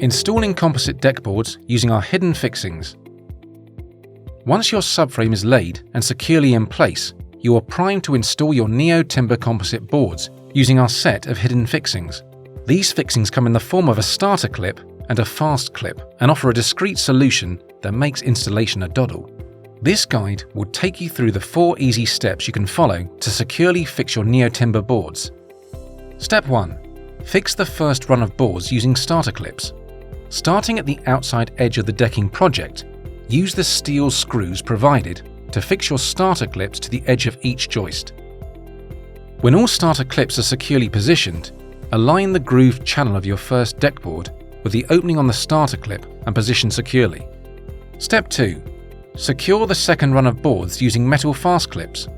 Installing composite deck boards using our hidden fixings. Once your subframe is laid and securely in place, you are primed to install your NeoTimber Composite boards using our set of hidden fixings. These fixings come in the form of a starter clip and a fast clip and offer a discreet solution that makes installation a doddle. This guide will take you through the 4 easy steps you can follow to securely fix your NeoTimber boards. Step 1. Fix the first run of boards using starter clips. Starting at the outside edge of the decking project, use the steel screws provided to fix your starter clips to the edge of each joist. When all starter clips are securely positioned, align the grooved channel of your first deck board with the opening on the starter clip and position securely. Step 2. Secure the second run of boards using metal FASTCLIPS.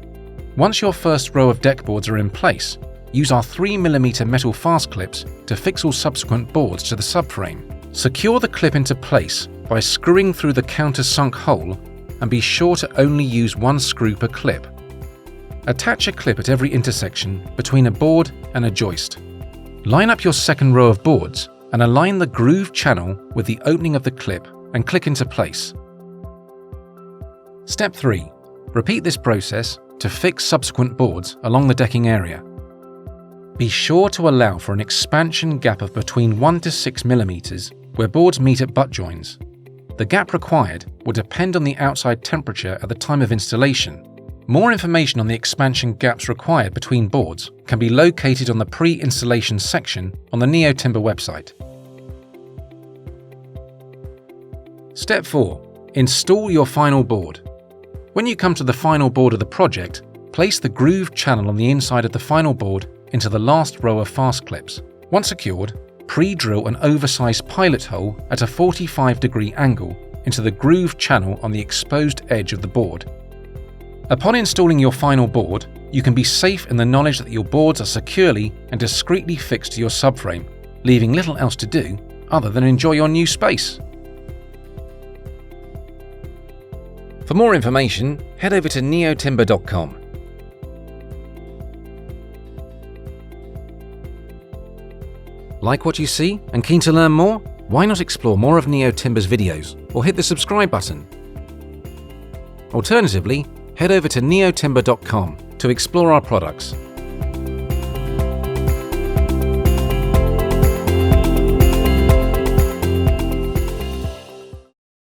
Once your first row of deck boards are in place, use our 3mm metal FASTCLIPS to fix all subsequent boards to the subframe. Secure the clip into place by screwing through the countersunk hole and be sure to only use 1 screw per clip. Attach a clip at every intersection between a board and a joist. Line up your second row of boards and align the grooved channel with the opening of the clip and click into place. Step 3. Repeat this process to fix subsequent boards along the decking area. Be sure to allow for an expansion gap of between 1 to 6 mm where boards meet at butt joins. The gap required will depend on the outside temperature at the time of installation. More information on the expansion gaps required between boards can be located on the pre-installation section on the NeoTimber website. Step 4. Install your final board. When you come to the final board of the project, place the grooved channel on the inside of the final board into the last row of FASTCLIPS. Once secured, pre-drill an oversized pilot hole at a 45-degree angle into the grooved channel on the exposed edge of the board. Upon installing your final board, you can be safe in the knowledge that your boards are securely and discreetly fixed to your subframe, leaving little else to do other than enjoy your new space. For more information, head over to NeoTimber.com. Like what you see and keen to learn more? Why not explore more of NeoTimber's videos or hit the subscribe button? Alternatively, head over to NeoTimber.com to explore our products.